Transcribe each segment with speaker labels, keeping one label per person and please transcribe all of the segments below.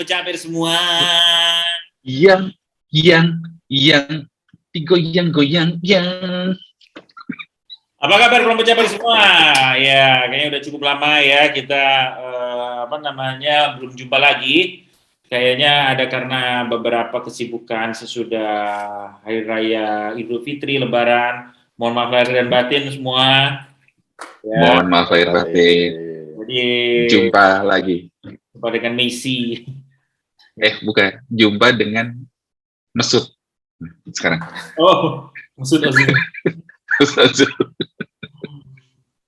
Speaker 1: kelompok capir semua.
Speaker 2: Yang digoyang-goyang yang.
Speaker 1: Apa kabar kelompok capir semua? Ya, kayaknya udah cukup lama ya kita belum jumpa lagi. Kayaknya ada karena beberapa kesibukan sesudah Hari Raya Idul Fitri, Lebaran. Mohon maaf lahir dan batin semua. Ya.
Speaker 2: Mohon maaf lahir batin.
Speaker 1: Jadi
Speaker 2: jumpa lagi.
Speaker 1: Jumpa dengan Messi.
Speaker 2: Bukan. Jumpa dengan Mesut sekarang.
Speaker 1: Oh, Mesut Ozil.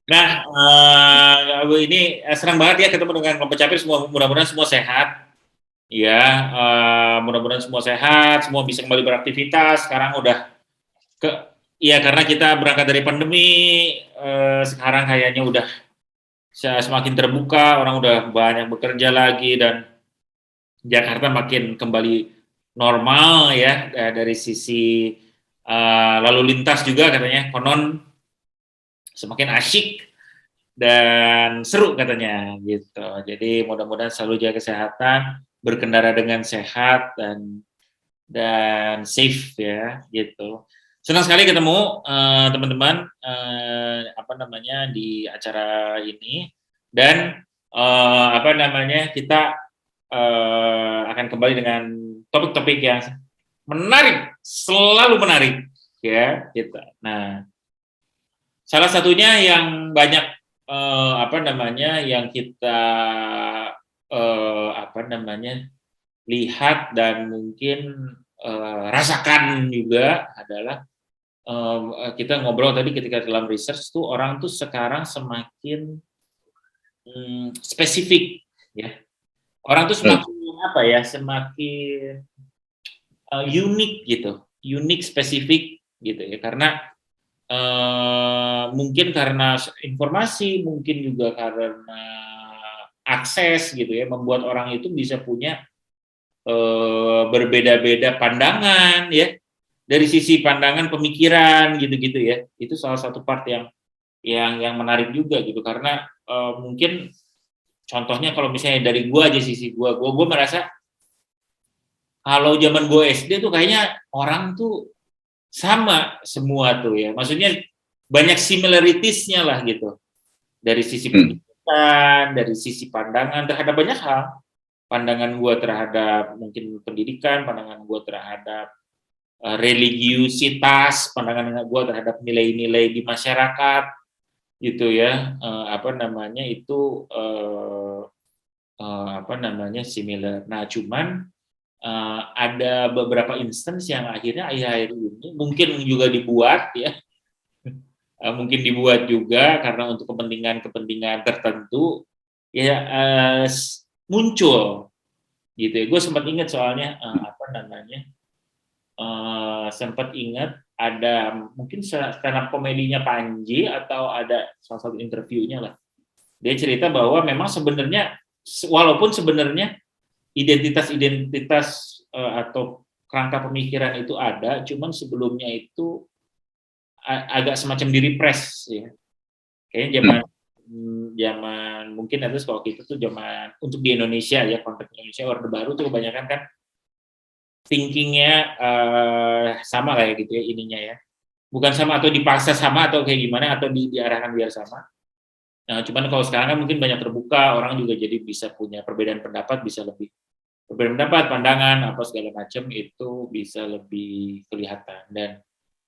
Speaker 1: Nah, ini senang banget ya ketemu dengan kelompok capir semua. Mudah-mudahan semua sehat. Ya, mudah-mudahan semua sehat, semua bisa kembali beraktivitas. Sekarang udah karena kita berangkat dari pandemi, sekarang kayaknya udah semakin terbuka, orang udah banyak bekerja lagi dan Jakarta makin kembali normal ya dari sisi lalu lintas juga katanya konon semakin asyik dan seru katanya gitu. Jadi mudah-mudahan selalu jaga kesehatan, berkendara dengan sehat dan safe ya gitu. Senang sekali ketemu teman-teman di acara ini dan kita akan kembali dengan topik-topik yang menarik, selalu menarik ya gitu. Nah, salah satunya yang banyak yang kita lihat dan mungkin rasakan juga adalah kita ngobrol tadi ketika dalam research tuh orang tuh sekarang semakin spesifik ya. Orang tuh semakin semakin unik gitu, unik spesifik gitu ya, karena mungkin karena informasi, mungkin juga karena akses gitu ya, membuat orang itu bisa punya berbeda-beda pandangan ya, dari sisi pandangan pemikiran gitu-gitu ya. Itu salah satu part yang menarik juga gitu, karena mungkin contohnya kalau misalnya dari gua aja, sisi gua merasa kalau zaman gua SD tuh kayaknya orang tuh sama semua tuh ya, maksudnya banyak similarities-nya lah gitu, dari sisi pendidikan, dari sisi pandangan terhadap banyak hal, pandangan gue terhadap mungkin pendidikan, pandangan gue terhadap religiusitas, pandangan gue terhadap nilai-nilai di masyarakat gitu ya, similar. Nah, cuman ada beberapa instance yang akhirnya akhir-akhir ini mungkin juga dibuat ya, mungkin dibuat juga karena untuk kepentingan tertentu ya, muncul gitu ya. Gue sempat ingat soalnya sempat ingat ada mungkin stand up komedinya Panji atau ada salah satu interviewnya lah. Dia cerita bahwa memang sebenarnya walaupun sebenarnya identitas atau kerangka pemikiran itu ada, cuman sebelumnya itu agak semacam direpress ya. Kayaknya zaman mungkin ada kalau itu tuh zaman untuk di Indonesia ya, konteks Indonesia Orde Baru tuh kebanyakan kan thinkingnya sama kayak gitu ya ininya ya, bukan sama atau dipaksa sama atau kayak gimana atau diarahkan biar sama. Nah, cuman kalau sekarang kan mungkin banyak terbuka, orang juga jadi bisa punya perbedaan pendapat, bisa lebih perbedaan pendapat, pandangan apa segala macam itu bisa lebih kelihatan. Dan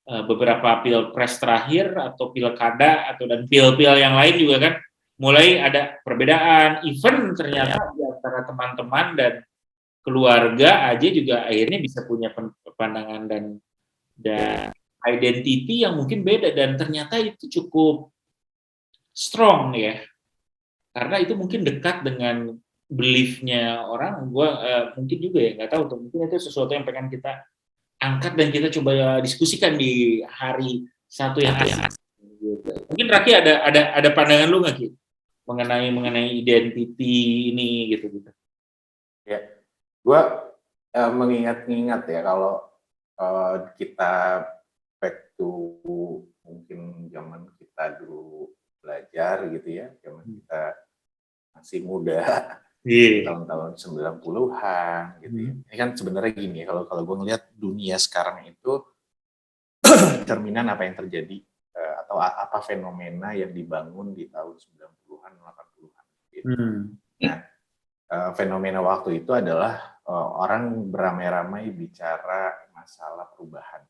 Speaker 1: beberapa pilpres terakhir atau pilkada atau dan pil-pil yang lain juga kan mulai ada perbedaan, even ternyata di antara teman-teman dan keluarga aja juga akhirnya bisa punya pandangan dan identity yang mungkin beda, dan ternyata itu cukup strong ya, karena itu mungkin dekat dengan belief-nya orang. Mungkin juga ya, nggak tahu tuh, mungkin itu sesuatu yang pengen kita angkat dan kita coba diskusikan di hari satu yang asik. Mungkin Raki ada pandangan lu nggak Ki mengenai identity ini gitu.
Speaker 3: Ya, gue mengingat ya kalau kita back to mungkin zaman kita dulu belajar gitu ya, zaman kita masih muda
Speaker 1: Iya.
Speaker 3: tahun-tahun 90-an gitu ya.
Speaker 1: Hmm.
Speaker 3: Ini kan sebenarnya gini ya, kalau gue ngelihat dunia sekarang itu cerminan apa yang terjadi atau apa fenomena yang dibangun di tahun 90-an, 80-an gitu.
Speaker 1: Hmm.
Speaker 3: Nah, fenomena waktu itu adalah orang beramai-ramai bicara masalah perubahan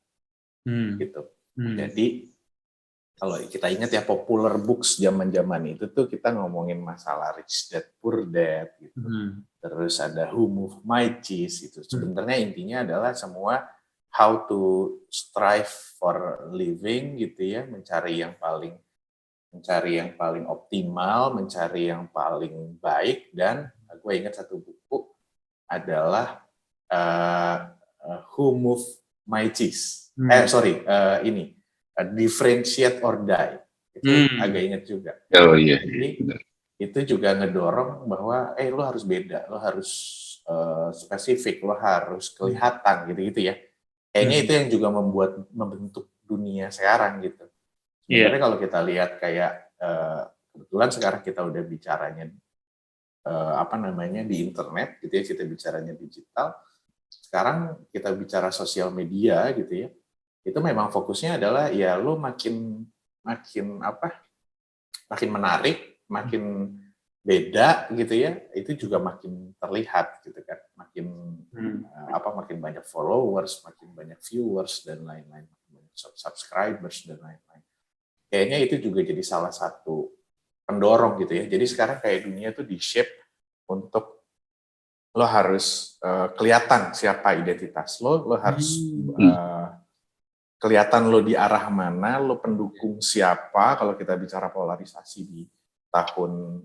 Speaker 1: Hmm.
Speaker 3: gitu.
Speaker 1: Hmm.
Speaker 3: Jadi kalau kita ingat ya popular books zaman-zaman itu tuh kita ngomongin masalah Rich Dad Poor Dad gitu.
Speaker 1: Hmm.
Speaker 3: Terus ada Who Moved My Cheese itu. Sebenarnya intinya adalah semua how to strive for living gitu ya, mencari yang paling optimal, mencari yang paling baik. Dan gue ingat satu buku adalah Who Moved My Cheese. Ini Differentiate or Die. Itu agak ingat juga.
Speaker 2: Oh iya.
Speaker 3: Jadi
Speaker 2: Benar.
Speaker 3: itu juga ngedorong bahwa lo harus beda, lo harus spesifik, lo harus kelihatan gitu-gitu ya. Kayaknya itu yang juga membentuk dunia sekarang gitu. Sebenarnya kalau kita lihat kayak kebetulan sekarang kita udah bicaranya di internet gitu ya, kita bicaranya digital. Sekarang kita bicara sosial media gitu ya. Itu memang fokusnya adalah ya lo makin menarik, makin beda gitu ya, itu juga makin terlihat gitu kan, makin makin banyak followers, makin banyak viewers dan lain-lain, makin banyak subscribers dan lain-lain. Kayaknya itu juga jadi salah satu pendorong gitu ya. Jadi sekarang kayak dunia tuh di shape untuk lo harus kelihatan siapa identitas lo harus kelihatan lo di arah mana, lo pendukung siapa kalau kita bicara polarisasi di tahun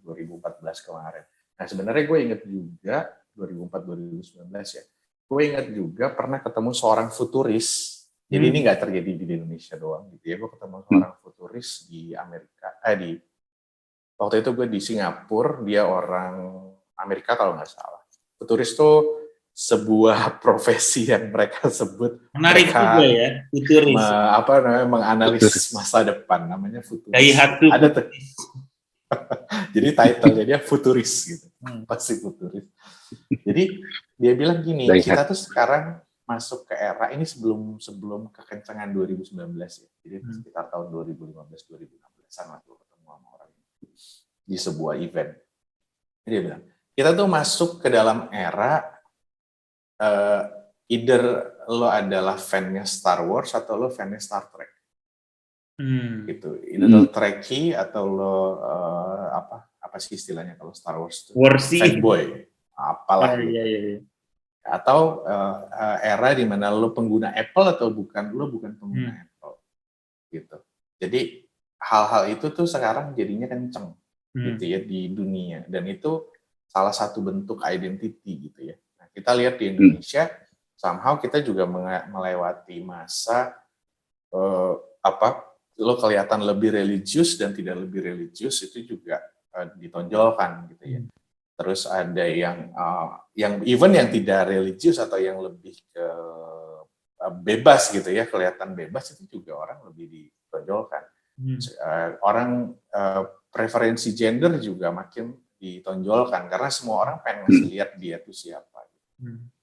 Speaker 3: 2014 kemarin. Nah sebenarnya gue inget juga 2004-2019 ya, gue inget juga pernah ketemu seorang futuris. Jadi ini nggak terjadi di Indonesia doang gitu ya, gue ketemu seorang futuris di Amerika, waktu itu gue di Singapura, dia orang Amerika kalau nggak salah. Futuris tuh sebuah profesi yang mereka sebut
Speaker 1: Menarik
Speaker 3: mereka
Speaker 1: juga ya, futuris.
Speaker 3: menganalisis masa depan, namanya futuris.
Speaker 1: Daihatsu
Speaker 3: Ada tuh.
Speaker 1: futuris.
Speaker 3: Jadi title-nya dia futuris gitu. Pasti futuris. Jadi dia bilang gini, kita tuh sekarang masuk ke era ini sebelum kekencangan 2019 ya. Jadi sekitar tahun 2015-2016an lah gue ketemu sama orang di sebuah event. Jadi dia bilang, kita tuh masuk ke dalam era either lo adalah fan-nya Star Wars atau lo fan-nya Star Trek. Gitu. Either lo Trekkie atau lo apa sih istilahnya kalau Star Wars itu? Fanboy. Apalah gitu.
Speaker 1: Iya.
Speaker 3: Atau era di mana lo pengguna Apple atau lo bukan pengguna Apple. Gitu. Jadi hal-hal itu tuh sekarang jadinya kenceng gitu ya di dunia, dan itu salah satu bentuk identity gitu ya. Nah, kita lihat di Indonesia somehow kita juga melewati masa lo kelihatan lebih religius dan tidak lebih religius itu juga ditonjolkan gitu ya. Terus ada yang even yang tidak religius atau yang lebih ke bebas gitu ya, kelihatan bebas itu juga orang lebih ditonjolkan. Orang preferensi gender juga makin ditonjolkan karena semua orang pengen ngasih lihat dia itu siapa.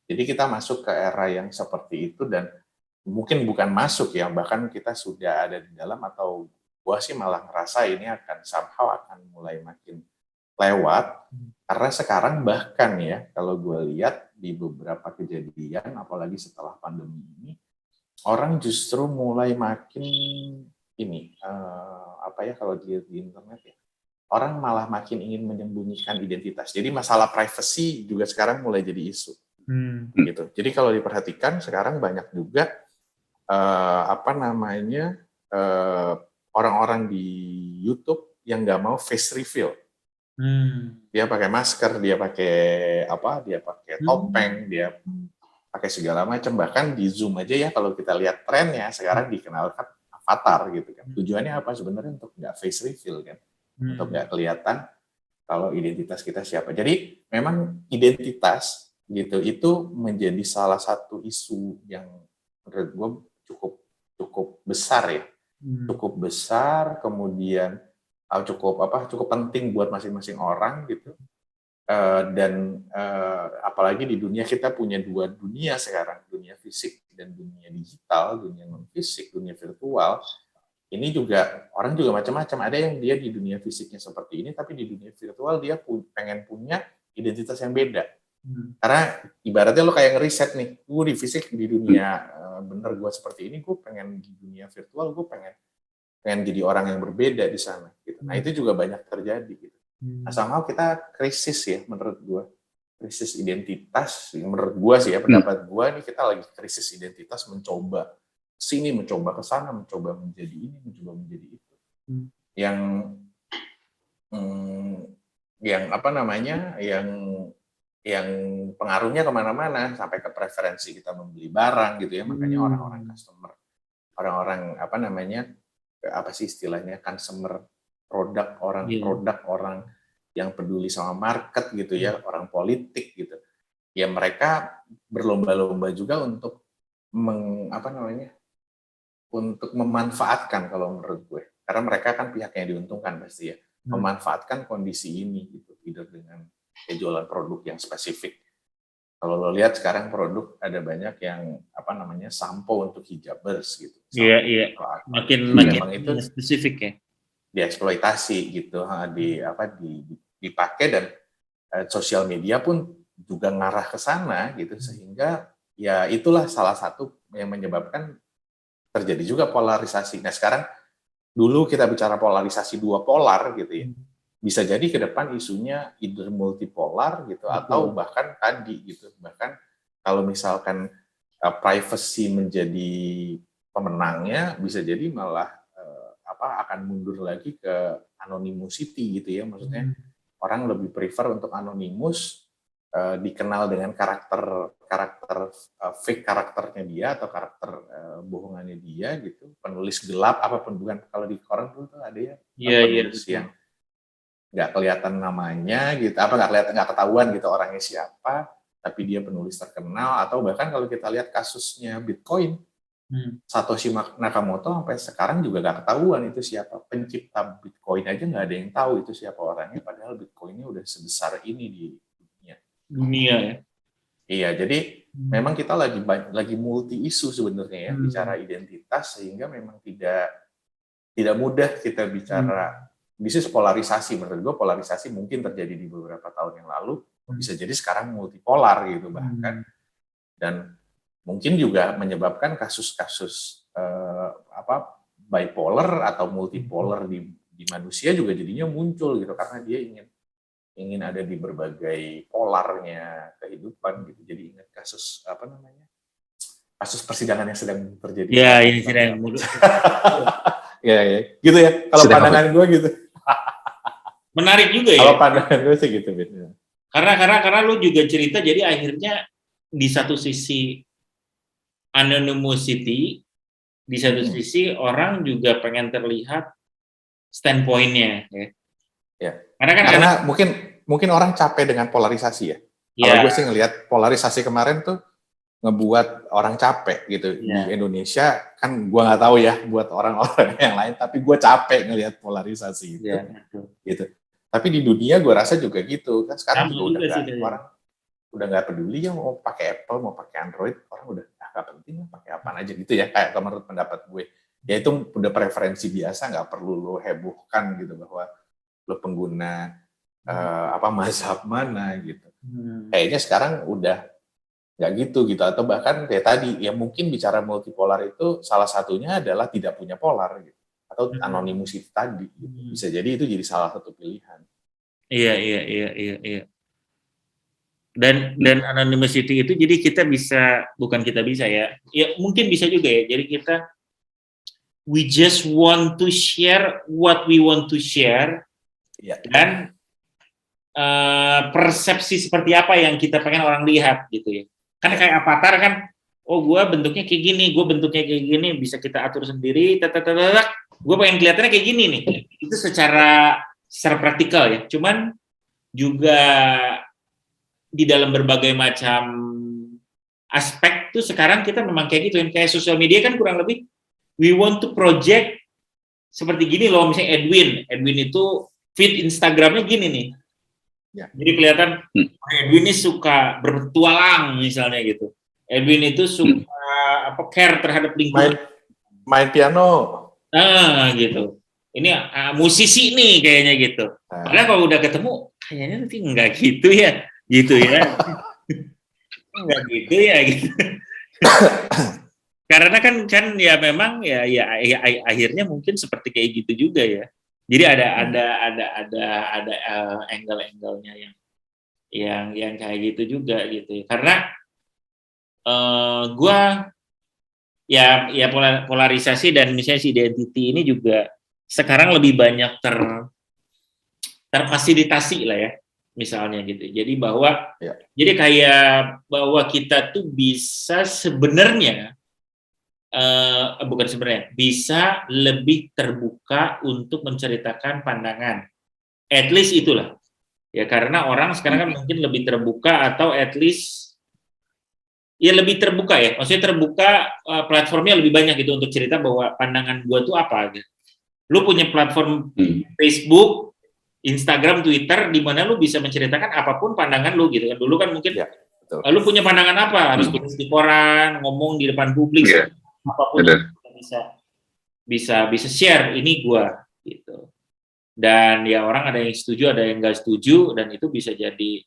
Speaker 3: Jadi kita masuk ke era yang seperti itu, dan mungkin bukan masuk ya, bahkan kita sudah ada di dalam, atau gua sih malah ngerasa ini akan somehow akan mulai makin lewat. Karena sekarang bahkan ya kalau gue lihat di beberapa kejadian apalagi setelah pandemi ini, orang justru mulai makin ini kalau di internet ya, orang malah makin ingin menyembunyikan identitas. Jadi masalah privacy juga sekarang mulai jadi isu. Gitu. Jadi kalau diperhatikan sekarang banyak juga orang-orang di YouTube yang nggak mau face reveal. Dia pakai masker, dia pakai topeng, dia pakai segala macam. Bahkan di Zoom aja ya, kalau kita lihat trennya sekarang dikenalkan avatar gitu kan. Tujuannya apa sebenarnya? Untuk nggak face reveal kan, untuk nggak kelihatan kalau identitas kita siapa. Jadi memang identitas gitu itu menjadi salah satu isu yang menurut gue cukup besar ya, cukup besar, kemudian cukup penting buat masing-masing orang gitu. Dan apalagi di dunia kita punya dua dunia sekarang, dunia fisik dan dunia digital, dunia non fisik, dunia virtual. Ini juga orang juga macam-macam. Ada yang dia di dunia fisiknya seperti ini, tapi di dunia virtual dia pengen punya identitas yang beda. Karena ibaratnya lo kayak ngeriset nih, gue di fisik di dunia bener gue seperti ini, gue pengen di dunia virtual gue pengen jadi orang yang berbeda di sana. Gitu. Nah itu juga banyak terjadi. Gitu. Nah, somehow kita krisis ya menurut gue, krisis identitas. Menurut gue sih ya, pendapat gue nih kita lagi krisis identitas, mencoba sini, mencoba ke sana, mencoba menjadi ini, mencoba menjadi itu. Yang apa namanya, yang pengaruhnya kemana-mana sampai ke preferensi kita membeli barang gitu ya. Makanya orang-orang customer, orang-orang apa namanya, apa sih istilahnya, consumer produk, orang yang peduli sama market gitu ya, orang politik gitu. Ya mereka berlomba-lomba juga untuk untuk memanfaatkan kalau menurut gue. Karena mereka kan pihak yang diuntungkan pasti ya. Memanfaatkan kondisi ini gitu, either dengan jualan produk yang spesifik. Kalau lo lihat sekarang produk ada banyak yang apa namanya sampo untuk hijabers gitu.
Speaker 1: Iya. Makin
Speaker 3: itu
Speaker 1: spesifik ya.
Speaker 3: Dieksploitasi gitu, dipakai dan sosial media pun juga ngarah ke sana gitu, sehingga ya itulah salah satu yang menyebabkan terjadi juga polarisasi. Nah sekarang dulu kita bicara polarisasi dua polar gitu ya, bisa jadi ke depan isunya either multipolar gitu atau bahkan tadi gitu, bahkan kalau misalkan privacy menjadi pemenangnya, bisa jadi malah akan mundur lagi ke anonymity gitu ya, maksudnya orang lebih prefer untuk anonymous, dikenal dengan karakter fake karakternya dia atau karakter bohongannya dia gitu, penulis gelap apapun, bukan kalau di koran tuh ada ya penulis yang nggak kelihatan namanya gitu, nggak ketahuan gitu orangnya siapa, tapi dia penulis terkenal. Atau bahkan kalau kita lihat kasusnya Bitcoin, Satoshi Nakamoto sampai sekarang juga nggak ketahuan itu siapa, pencipta Bitcoin aja nggak ada yang tahu itu siapa orangnya, padahal Bitcoinnya udah sebesar ini di dunia
Speaker 1: ya.
Speaker 3: Iya, jadi memang kita lagi multi isu sebenarnya ya, bicara identitas, sehingga memang tidak mudah kita bicara bisnis polarisasi. Menurut gue polarisasi mungkin terjadi di beberapa tahun yang lalu, bisa jadi sekarang multipolar gitu bahkan, dan mungkin juga menyebabkan kasus-kasus bipolar atau multipolar di manusia juga jadinya muncul gitu, karena dia ingin ada di berbagai polarnya kehidupan gitu. Jadi ingat kasus kasus persidangan yang sedang terjadi.
Speaker 1: Ya, ini sedang
Speaker 3: ya, gitu ya. Kalau pandangan gue gitu.
Speaker 1: Menarik juga ya.
Speaker 3: Kalau pandangan gue sih gitu.
Speaker 1: Karena lu juga cerita, jadi akhirnya di satu sisi anonymity, di satu sisi orang juga pengen terlihat standpoint-nya ya.
Speaker 3: Ya. Karena mungkin orang capek dengan polarisasi ya. Kalau gue sih ngelihat polarisasi kemarin tuh ngebuat orang capek gitu. Di Indonesia kan gue nggak tahu ya buat orang-orang yang lain, tapi gue capek ngelihat polarisasi gitu. Gitu. Tapi di dunia gue rasa juga gitu kan, sekarang juga orang udah nggak peduli ya mau pakai Apple mau pakai Android, orang udah nggak penting pakai apa aja gitu ya, kayak menurut pendapat gue ya itu udah preferensi biasa, nggak perlu lo hebohkan gitu bahwa lo pengguna mazhab mana gitu. Kayaknya sekarang udah nggak gitu, atau bahkan kayak tadi ya, mungkin bicara multipolar itu salah satunya adalah tidak punya polar gitu, atau anonymous itu tadi gitu. Bisa jadi itu jadi salah satu pilihan.
Speaker 1: Iya. Dan anonymity itu jadi kita bisa, bukan kita bisa ya mungkin bisa juga ya, jadi kita we just want to share what we want to share, dan persepsi seperti apa yang kita pengen orang lihat gitu ya. Kan kayak avatar kan, oh gue bentuknya kayak gini, gue bentuknya kayak gini, bisa kita atur sendiri, gue pengen kelihatannya kayak gini nih. Itu secara praktikal ya. Cuman juga di dalam berbagai macam aspek tuh sekarang kita memang kayak gitu. Kayak sosial media kan kurang lebih we want to project seperti gini loh. Misalnya Edwin itu feed Instagramnya gini nih.
Speaker 3: Ya.
Speaker 1: Jadi kelihatan Edwin ini suka berpetualang misalnya gitu. Edwin itu suka care terhadap lingkungan.
Speaker 3: Main piano.
Speaker 1: Gitu. Ini musisi nih kayaknya gitu. Padahal kalau udah ketemu kayaknya nanti enggak gitu ya. Enggak gitu ya gitu. Karena kan ya memang ya akhirnya mungkin seperti kayak gitu juga ya. Jadi ada angle-angle-nya yang kayak gitu juga gitu. Karena gua ya polarisasi dan misalnya si identity ini juga sekarang lebih banyak terfasilitasi lah ya, misalnya gitu. Jadi jadi kayak bahwa kita tuh bisa sebenarnya bisa lebih terbuka untuk menceritakan pandangan. At least itulah. Ya karena orang sekarang kan mungkin lebih terbuka atau at least ya lebih terbuka ya. Maksudnya terbuka platformnya lebih banyak gitu untuk cerita bahwa pandangan gua tuh apa gitu. Lu punya platform Facebook, Instagram, Twitter di mana lu bisa menceritakan apapun pandangan lu gitu kan. Dulu kan mungkin lu punya pandangan apa? Harus tulis di koran, ngomong di depan publik. Apapun bisa share ini gua gitu. Dan ya orang ada yang setuju, ada yang nggak setuju, dan itu bisa jadi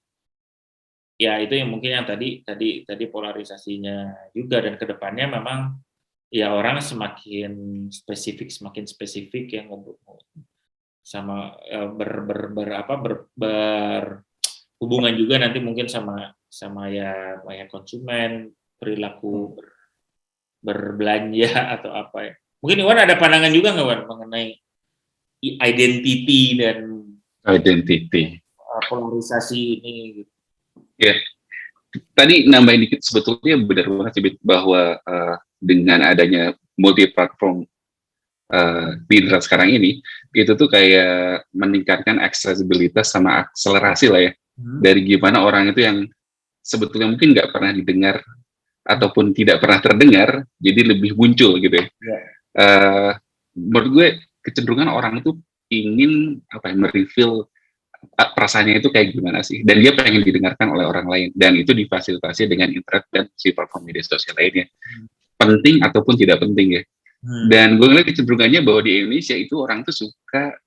Speaker 1: ya itu yang mungkin yang tadi polarisasinya juga. Dan kedepannya memang ya orang semakin spesifik yang ngobrol sama berhubungan juga nanti mungkin sama ya konsumen, perilaku berbelanja atau apa ya. Mungkin Iwan ada pandangan juga nggak, Wan, mengenai identity dan polarisasi ini?
Speaker 2: Ya, tadi nambahin dikit, sebetulnya benar banget sih bahwa dengan adanya multi platform di internet sekarang ini, itu tuh kayak meningkatkan aksesibilitas sama akselerasi lah ya, dari gimana orang itu yang sebetulnya mungkin nggak pernah didengar ataupun tidak pernah terdengar, jadi lebih muncul gitu ya. Menurut gue kecenderungan orang itu ingin mereveal perasaannya itu kayak gimana sih, dan dia pengen didengarkan oleh orang lain, dan itu difasilitasi dengan internet dan si platform media sosial lainnya. Penting ataupun tidak penting ya. Dan gue ngeliat kecenderungannya bahwa di Indonesia itu orang tuh suka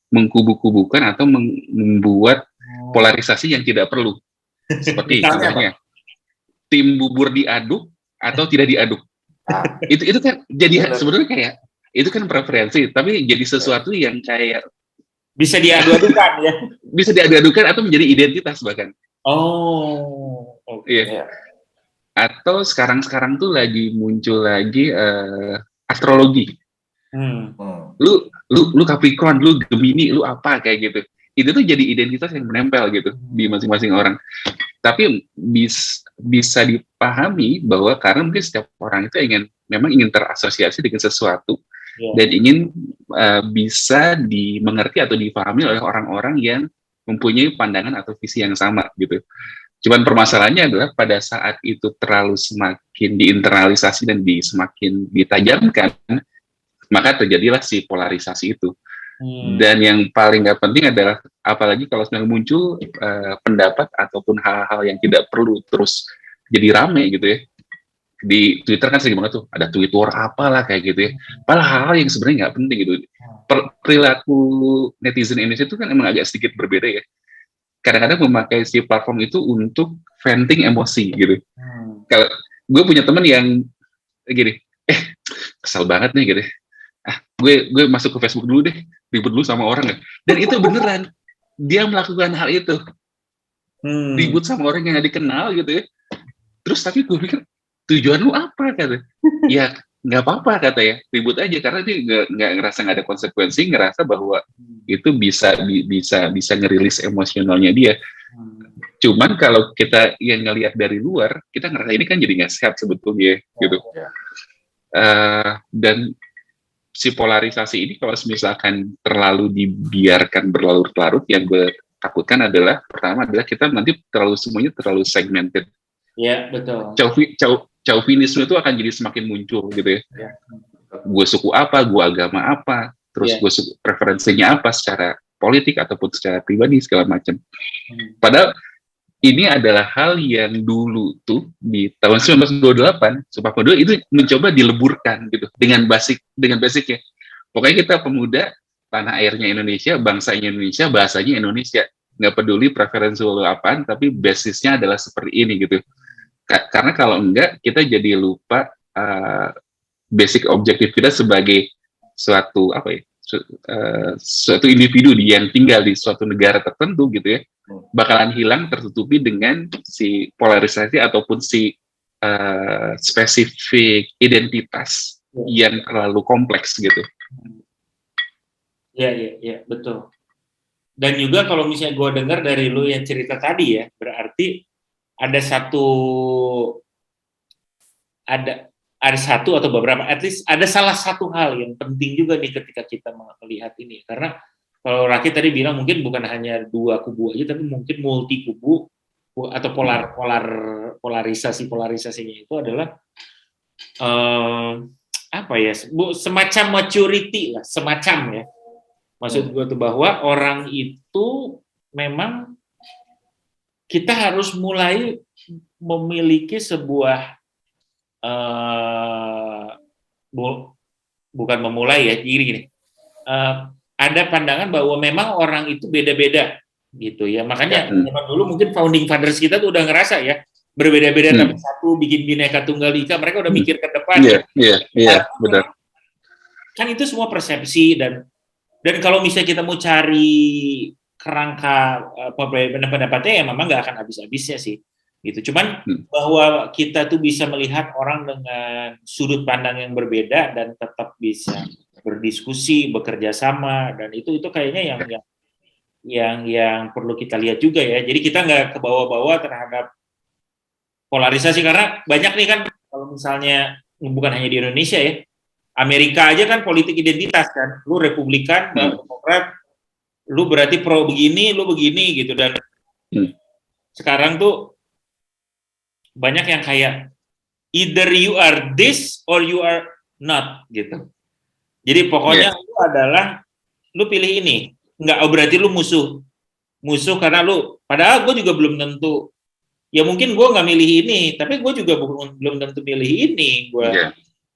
Speaker 2: mengkubu-kubukan atau membuat polarisasi yang tidak perlu. Seperti contohnya tim bubur diaduk atau tidak diaduk. Itu kan jadi sebenarnya kayak itu kan preferensi, tapi jadi sesuatu yang kayak
Speaker 1: bisa diadu-adukan ya.
Speaker 2: Bisa diadu-adukan atau menjadi identitas bahkan.
Speaker 1: Iya.
Speaker 2: Atau sekarang tuh muncul lagi astrologi. Lu Capricorn, lu Gemini, lu apa kayak gitu. Itu tuh jadi identitas yang menempel gitu di masing-masing orang. Tapi bisa dipahami bahwa karena mungkin setiap orang itu memang ingin terasosiasi dengan sesuatu dan ingin bisa dimengerti atau dipahami oleh orang-orang yang mempunyai pandangan atau visi yang sama gitu. Cuman permasalahannya adalah pada saat itu terlalu semakin diinternalisasi dan semakin ditajamkan, maka terjadilah si polarisasi itu. Dan yang paling nggak penting adalah apalagi kalau sedang muncul pendapat ataupun hal-hal yang tidak perlu terus jadi rame gitu ya. Di Twitter kan sering banget tuh ada tweet war apalah kayak gitu ya. Padahal hal-hal yang sebenarnya nggak penting gitu. Perilaku netizen Indonesia itu kan emang agak sedikit berbeda ya. Kadang-kadang memakai si platform itu untuk venting emosi gitu. Kalau gue punya teman yang gini, kesal banget nih gitu. Gue masuk ke Facebook dulu deh, ribut dulu sama orang ya. Dan itu beneran, dia melakukan hal itu. Ribut sama orang yang gak dikenal gitu ya. Terus tapi gue pikir, tujuan lu apa kata? Ya nggak apa-apa kata ya, ribut aja karena dia nggak ngerasa nggak ada konsekuensi, ngerasa bahwa itu bisa ngerilis emosionalnya dia. Cuman kalau kita yang ngelihat dari luar, kita ngerasa ini kan jadi nggak sehat sebetulnya gitu. Dan si polarisasi ini kalau misalkan terlalu dibiarkan berlarut-larut, yang gue takutkan adalah pertama adalah kita nanti semuanya terlalu segmented.
Speaker 1: Iya, betul.
Speaker 2: Chauvinisme itu akan jadi semakin muncul gitu ya. Gue suku apa, gue agama apa, terus gue preferensinya apa secara politik ataupun secara pribadi segala macam. Padahal ini adalah hal yang dulu tuh di tahun 1928, Sumpah Pemuda itu mencoba dileburkan gitu dengan basicnya. Pokoknya kita pemuda, tanah airnya Indonesia, bangsanya Indonesia, bahasanya Indonesia. Nggak peduli preferensi lo apaan, tapi basisnya adalah seperti ini gitu. Karena kalau enggak, kita jadi lupa basic objektif kita sebagai suatu suatu individu yang tinggal di suatu negara tertentu gitu ya, bakalan hilang tertutupi dengan si polarisasi ataupun si spesifik identitas yang terlalu kompleks gitu.
Speaker 1: Iya, betul. Dan juga kalau misalnya gue dengar dari lu yang cerita tadi ya, berarti ada satu atau beberapa, at least ada salah satu hal yang penting juga nih ketika kita melihat ini. Karena kalau Raki tadi bilang mungkin bukan hanya dua kubu aja, tapi mungkin multi kubu atau polarisasinya itu adalah semacam maturity lah, semacam ya. Maksud gue tuh bahwa orang itu memang kita harus mulai memiliki sebuah bukan memulai ya, gini. Ada pandangan bahwa memang orang itu beda-beda gitu ya. Makanya zaman dulu mungkin founding fathers kita tuh udah ngerasa ya, berbeda-beda tapi satu, bikin Bhinneka Tunggal Ika, mereka udah mikir ke depan.
Speaker 2: Iya, benar.
Speaker 1: Kan itu semua persepsi dan kalau misalnya kita mau cari kerangka pendapatnya ya memang nggak akan habis-habisnya sih gitu. Cuman bahwa kita tuh bisa melihat orang dengan sudut pandang yang berbeda dan tetap bisa berdiskusi, bekerja sama, dan itu kayaknya yang perlu kita lihat juga ya. Jadi kita nggak kebawa-bawa terhadap polarisasi, karena banyak nih kan kalau misalnya bukan hanya di Indonesia ya, Amerika aja kan politik identitas kan, lu Republikan, Demokrat, lu berarti pro begini, lu begini gitu. Dan sekarang tuh banyak yang kayak either you are this or you are not gitu. Jadi pokoknya lu adalah, lu pilih ini, nggak berarti lu musuh karena lu, padahal gue juga belum tentu, ya mungkin gue nggak milih ini, tapi gue juga belum tentu milih ini, gue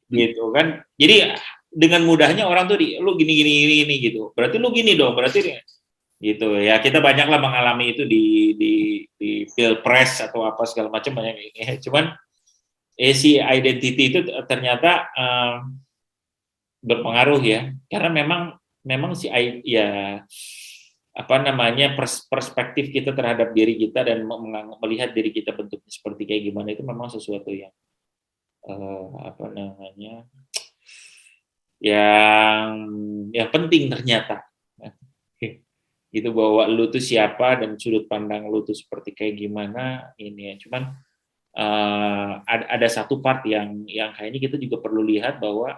Speaker 1: gitu kan. Jadi dengan mudahnya orang tuh lu gini gitu, berarti lu gini dong, berarti gitu ya. Kita banyaklah mengalami itu di pilpres atau apa segala macam, banyak ini. Cuman si identity itu ternyata berpengaruh ya, karena memang si perspektif kita terhadap diri kita dan melihat diri kita bentuknya seperti kayak gimana, itu memang sesuatu yang yang penting ternyata. Gitu, bahwa lu tuh siapa dan sudut pandang lu tuh seperti kayak gimana ini ya. Cuman ada satu part yang kayaknya kita juga perlu lihat bahwa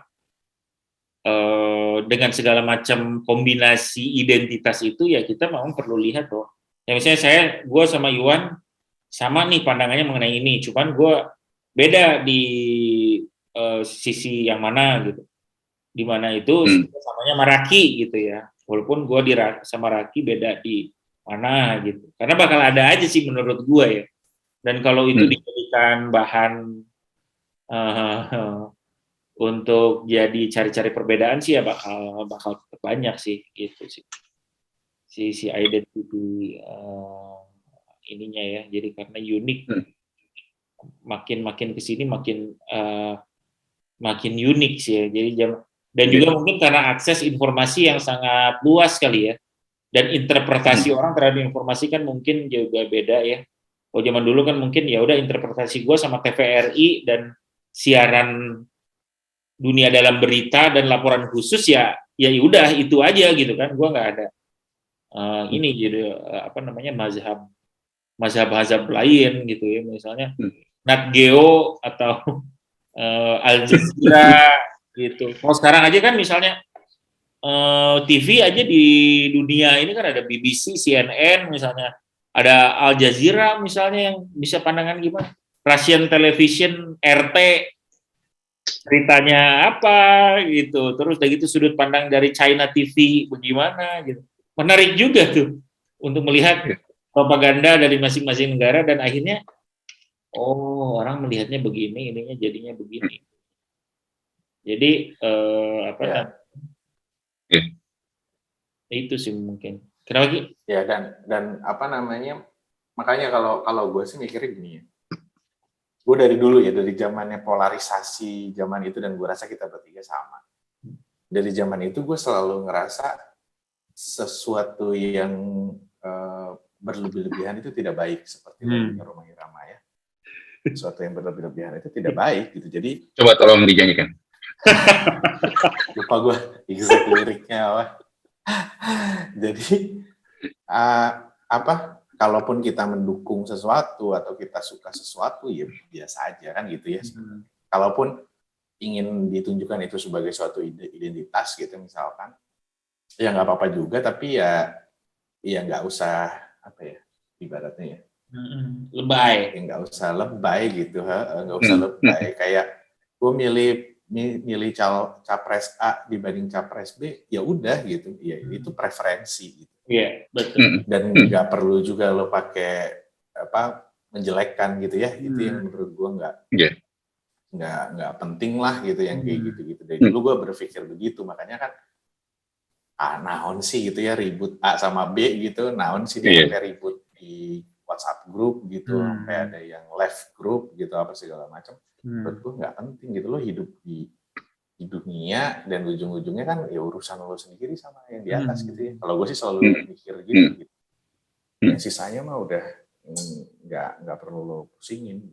Speaker 1: dengan segala macam kombinasi identitas itu ya, kita memang perlu lihat bahwa ya misalnya gue sama Yuan sama nih pandangannya mengenai ini, cuman gue beda di sisi yang mana gitu, di mana itu samanya Maraki gitu ya, walaupun gue sama Raki beda di mana gitu, karena bakal ada aja sih menurut gue ya. Dan kalau itu dijadikan bahan untuk jadi cari-cari perbedaan sih ya bakal banyak sih gitu sih si identity ininya ya. Jadi karena unik, makin kesini makin unik sih ya. Jadi dan juga mungkin karena akses informasi yang sangat luas kali ya, dan interpretasi orang terhadap informasi kan mungkin juga beda ya. Oh, zaman dulu kan mungkin ya udah interpretasi gue sama TVRI dan siaran dunia dalam berita dan laporan khusus ya udah itu aja gitu kan. Gue nggak ada ini jadi mazhab lain gitu ya, misalnya Nat Geo atau Al Jazeera gitu. Kalau sekarang aja kan misalnya TV aja di dunia ini kan ada BBC, CNN misalnya, ada Al Jazeera misalnya yang bisa pandangan gimana, Russian Television, RT ceritanya apa gitu, terus dari gitu sudut pandang dari China TV bagaimana gitu. menarik juga tuh untuk melihat propaganda dari masing-masing negara dan akhirnya orang melihatnya begini, ininya jadinya begini. Jadi apa
Speaker 3: Ya.
Speaker 1: itu sih mungkin. Kenapa Ki?
Speaker 3: Ya, dan apa namanya, makanya kalau gue sih mikirnya gini ya, gue dari dulu ya, dari zamannya polarisasi zaman itu, dan gue rasa kita bertiga sama. Dari zaman itu gue selalu ngerasa sesuatu yang berlebih-lebihan itu tidak baik, seperti lagunya Rhoma Irama ya. Sesuatu yang berlebih-lebihan itu tidak baik gitu. Jadi
Speaker 2: Coba tolong dinyanyikan.
Speaker 3: lupa gue exact liriknya apa. Jadi kalaupun kita mendukung sesuatu atau kita suka sesuatu ya biasa aja kan gitu ya. Kalaupun ingin ditunjukkan itu sebagai suatu identitas gitu misalkan, ya nggak apa-apa juga, tapi ya nggak usah apa ya ibaratnya ya.
Speaker 1: Lebay.
Speaker 3: Ya nggak usah lebay gitu, nggak usah lebay. Kayak gue milih capres A dibanding capres B, ya udah gitu, ya itu preferensi gitu.
Speaker 1: Iya, betul.
Speaker 3: Dan nggak perlu juga lo pakai menjelekkan gitu ya. Itu yang menurut gue nggak penting lah gitu yang kayak gitu. Dari dulu gue berpikir begitu, makanya kan naon sih gitu ya ribut A sama B gitu, naon sih dia sampai ribut di WhatsApp group gitu, sampai ada yang left group gitu apa segala macam. Menurut gue nggak penting gitu, lo hidup di dunia dan ujung-ujungnya kan ya urusan lo sendiri sama yang di atas gitu ya. Kalau gue sih selalu mikir gitu. Yang sisanya mah udah nggak perlu lo pusingin.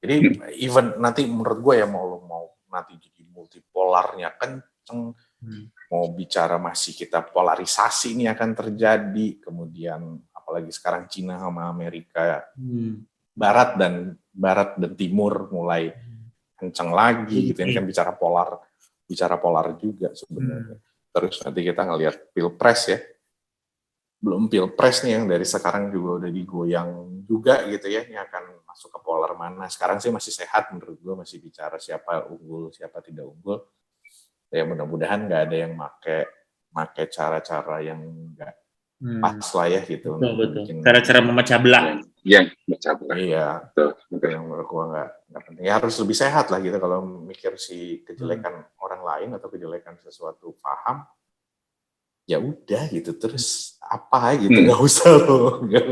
Speaker 3: Jadi even nanti menurut gue ya mau nanti jadi multipolarnya kenceng, mau bicara masih kita polarisasi ini akan terjadi, kemudian apalagi sekarang Cina sama Amerika Barat dan Timur mulai kenceng lagi gitu, ini kan bicara polar juga sebenarnya. Terus nanti kita ngelihat pilpres ya, belum pilpres nih yang dari sekarang juga udah digoyang juga gitu ya, ini akan masuk ke polar mana. Sekarang sih masih sehat menurut gue, masih bicara siapa unggul siapa tidak unggul. Ya mudah-mudahan nggak ada yang make cara-cara yang nggak pas lah ya gitu.
Speaker 1: Betul. Cara-cara memecah belah.
Speaker 2: Yang memecah belah.
Speaker 3: Iya. Betul. Yang menurut gua nggak penting. Ya harus lebih sehat lah gitu kalau mikir si kejelekan orang lain atau kejelekan sesuatu paham. Ya udah gitu, terus apa gitu, nggak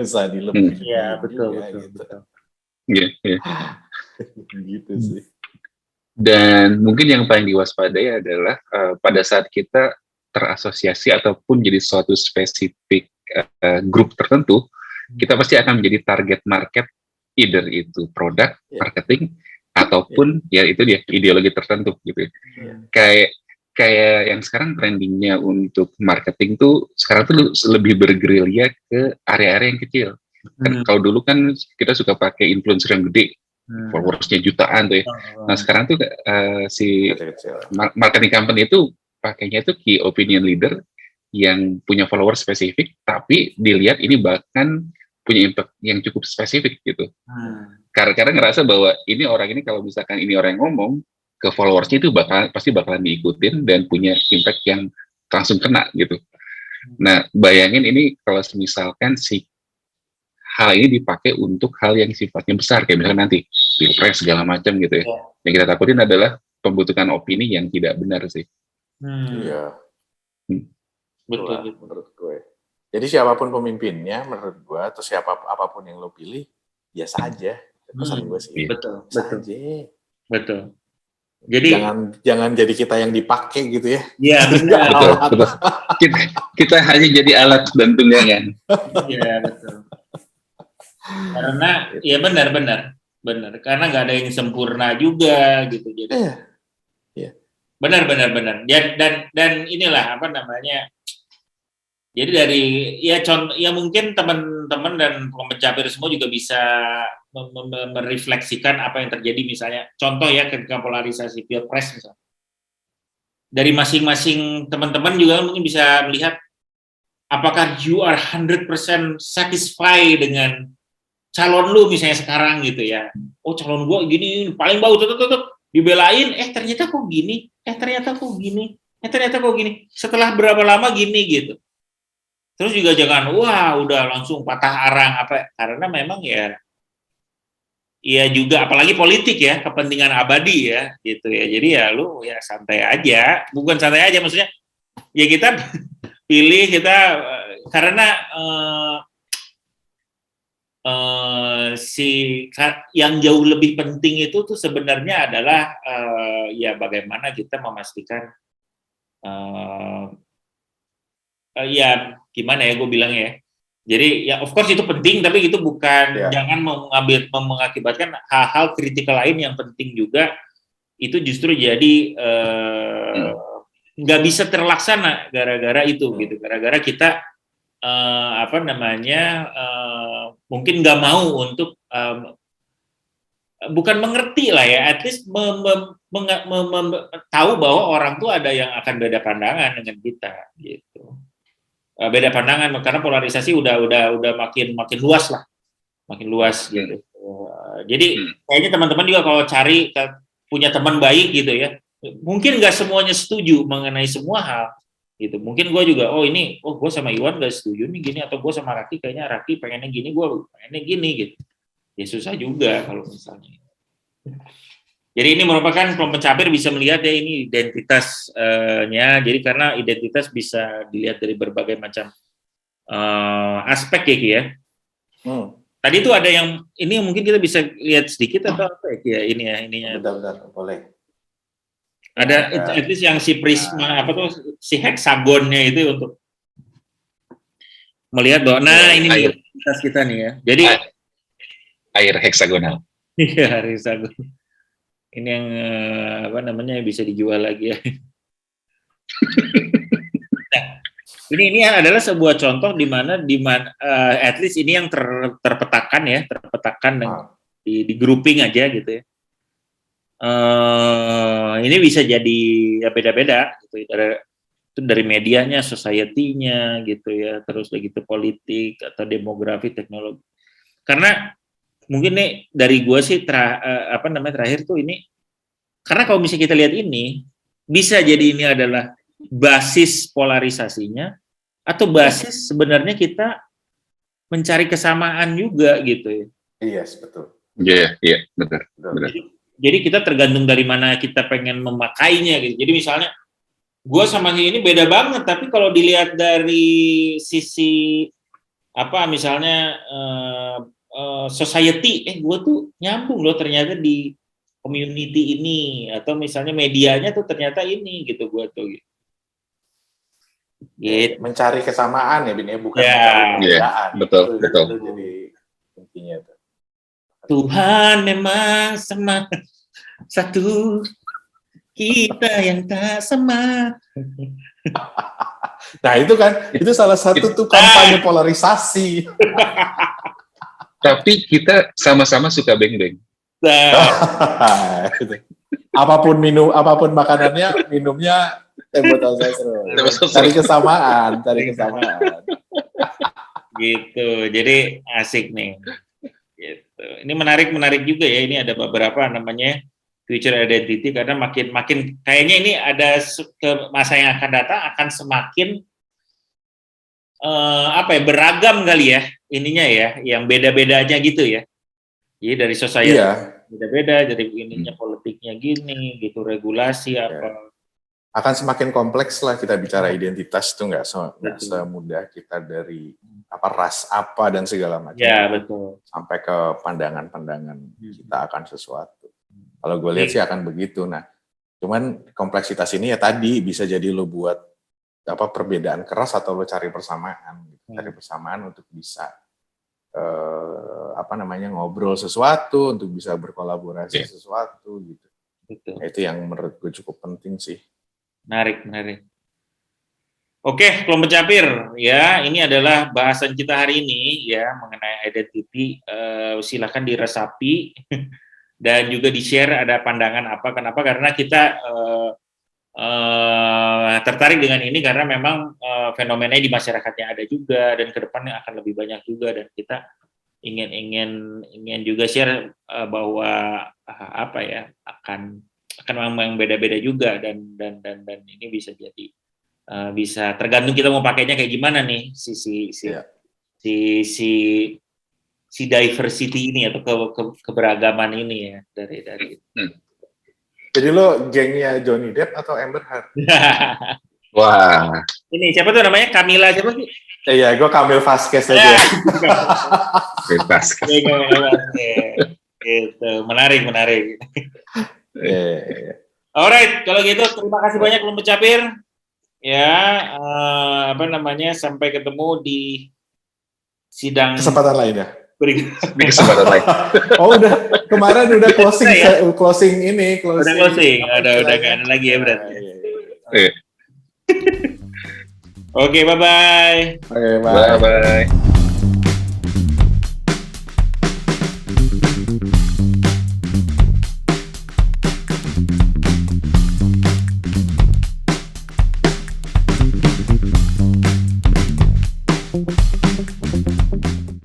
Speaker 3: usah dilebihin.
Speaker 1: Iya betul.
Speaker 2: Iya.
Speaker 3: Gitu sih.
Speaker 2: Dan mungkin yang paling diwaspadai adalah pada saat kita terasosiasi ataupun jadi suatu spesifik grup tertentu, kita pasti akan menjadi target market, either itu produk, marketing, ataupun ya itu dia ideologi tertentu gitu. Kayak yang sekarang trendingnya untuk marketing tuh sekarang tuh lebih bergerilya ke area-area yang kecil. Kan kalau dulu kan kita suka pakai influencer yang gede, followersnya jutaan tuh ya. Nah sekarang tuh si marketing company itu pakainya itu key opinion leader yang punya follower spesifik, tapi dilihat ini bahkan punya impact yang cukup spesifik gitu. Karena ngerasa bahwa ini orang ini kalau misalkan ini orang yang ngomong ke followersnya itu pasti bakalan diikutin dan punya impact yang langsung kena gitu. Nah bayangin ini kalau misalkan si hal ini dipakai untuk hal yang sifatnya besar, kayak misalnya nanti pilpres segala macam gitu ya. Yang kita takutin adalah pembentukan opini yang tidak benar sih.
Speaker 3: Iya.
Speaker 1: Betul.
Speaker 3: Menurut gue. Jadi siapapun pemimpinnya menurut gue, atau apapun yang lo pilih, biasa aja. Pesan gue sih.
Speaker 1: Betul.
Speaker 3: Biasa aja.
Speaker 1: Betul. Jadi
Speaker 3: jangan jadi kita yang dipakai gitu ya.
Speaker 1: Iya benar.
Speaker 2: Betul. Kita hanya jadi alat dan tunggangan.
Speaker 1: Iya betul. Karena ya benar karena nggak ada yang sempurna juga gitu, jadi benar dan inilah apa namanya, jadi dari contoh ya mungkin teman-teman dan pencapir semua juga bisa merefleksikan apa yang terjadi, misalnya contoh ya ketika polarisasi pilpres misalnya, dari masing-masing teman-teman juga mungkin bisa melihat apakah you are 100% satisfied dengan calon lu misalnya sekarang gitu ya. Oh calon gua gini paling bagus, dibelain, ternyata kok gini, ternyata kok gini, setelah berapa lama gini gitu. Terus juga jangan wah udah langsung patah arang apa, karena memang ya juga apalagi politik ya, kepentingan abadi ya gitu ya. Jadi ya lu ya santai aja, bukan santai aja maksudnya ya kita pilih kita karena yang jauh lebih penting itu tuh sebenarnya adalah ya bagaimana kita memastikan ya gimana ya gue bilang ya. Jadi ya of course itu penting, tapi itu bukan jangan mengakibatkan hal-hal kritikal lain yang penting juga itu justru jadi nggak bisa terlaksana gara-gara itu gitu, gara-gara kita mungkin nggak mau untuk bukan mengerti lah ya, at least tahu bahwa orang tuh ada yang akan beda pandangan dengan kita gitu. Beda pandangan karena polarisasi udah makin luas lah, makin luas gitu. Jadi kayaknya teman-teman juga kalau cari punya teman baik gitu ya, mungkin nggak semuanya setuju mengenai semua hal gitu. Mungkin gue juga gue sama Iwan nggak setuju nih gini, atau gue sama Raki kayaknya Raki pengennya gini, gue pengennya gini gitu. Ya susah juga kalau misalnya. Jadi ini merupakan kelompok pencapir bisa melihat ya ini identitasnya. Jadi karena identitas bisa dilihat dari berbagai macam aspek ya Ki ya. Tadi itu ada yang ini mungkin kita bisa lihat sedikit atau apa ya ininya.
Speaker 3: Benar-benar boleh.
Speaker 1: Ada at least yang si prisma si heksagonnya itu untuk melihat bahwa ini identitas kita nih ya. Jadi
Speaker 2: air heksagonal.
Speaker 1: Iya, heksagon. Ini yang bisa dijual lagi ya. Nah, ini adalah sebuah contoh di mana at least ini yang terpetakan di grouping aja gitu ya. Ini bisa jadi ya beda-beda gitu dari medianya, society-nya gitu ya, terus begitu politik atau demografi, teknologi. Karena mungkin nih dari gue sih terakhir tuh ini, karena kalau misalnya kita lihat ini bisa jadi ini adalah basis polarisasinya atau basis sebenarnya kita mencari kesamaan juga gitu ya.
Speaker 3: Iya, betul.
Speaker 2: Iya, benar.
Speaker 1: Jadi kita tergantung dari mana kita pengen memakainya gitu. Jadi misalnya gue sama ini beda banget, tapi kalau dilihat dari sisi misalnya society, gue tuh nyambung loh ternyata di community ini, atau misalnya medianya tuh ternyata ini gitu gue tuh gitu.
Speaker 3: Mencari kesamaan ya Bin, bukan mencari perbedaan.
Speaker 2: Betul.
Speaker 3: Itu jadi intinya tuh.
Speaker 1: Tuhan memang sama, satu kita yang tak sama.
Speaker 3: Nah itu kan, itu salah satu tuh kampanye polarisasi.
Speaker 2: Tapi kita sama-sama suka beng-beng.
Speaker 3: Apapun makanannya, minumnya teh botol terus. Cari kesamaan.
Speaker 1: Gitu, jadi asik nih. Gitu. Ini menarik juga ya. Ini ada beberapa namanya future identity, karena makin kayaknya ini ada ke masa yang akan datang akan semakin beragam kali ya ininya ya, yang beda-bedanya gitu ya. Jadi dari society beda-beda, jadi ininya politiknya gini gitu, regulasi apa.
Speaker 3: Akan semakin kompleks lah kita bicara identitas tuh, nggak semudah kita dari ras apa dan segala macam.
Speaker 1: Ya, betul.
Speaker 3: Sampai ke pandangan-pandangan kita akan sesuatu. Kalau gue lihat sih akan begitu. Nah, cuman kompleksitas ini ya tadi bisa jadi lo buat perbedaan keras atau lo cari persamaan. Cari persamaan untuk bisa ngobrol sesuatu, untuk bisa berkolaborasi sesuatu gitu. Betul. Nah, itu yang menurut gue cukup penting sih.
Speaker 1: Menarik. Oke, kelompok pencapir ya, ini adalah bahasan kita hari ini ya mengenai identity. Silakan diresapi dan juga di-share ada pandangan apa, kenapa, karena kita tertarik dengan ini karena memang fenomenanya di masyarakatnya ada juga, dan ke depannya akan lebih banyak juga, dan kita ingin juga share bahwa akan memang beda-beda juga, dan ini bisa jadi bisa tergantung kita mau pakainya kayak gimana nih
Speaker 3: Iya.
Speaker 1: si diversity ini atau keberagaman ini ya dari.
Speaker 3: Jadi lo gengnya Johnny Depp atau Amber Heard?
Speaker 2: Wah,
Speaker 1: Ini siapa tuh namanya? Camila siapa sih?
Speaker 3: Iya, gue Camille Vasquez aja.
Speaker 2: bebas.
Speaker 1: Gitu. Menarik.
Speaker 3: Iya.
Speaker 1: Alright, kalau gitu terima kasih banyak Kelompok Capir. Ya, sampai ketemu di sidang
Speaker 3: Kesempatan lainnya.
Speaker 1: berikutnya.
Speaker 2: Ini kesempatan lain.
Speaker 3: Oh, kemarin udah closing
Speaker 1: Ya.
Speaker 3: closing.
Speaker 1: Udah closing, udah nggak ada lagi ya berarti.
Speaker 3: Iya.
Speaker 1: Oke, bye-bye.
Speaker 3: Oke, bye.
Speaker 2: Bye-bye.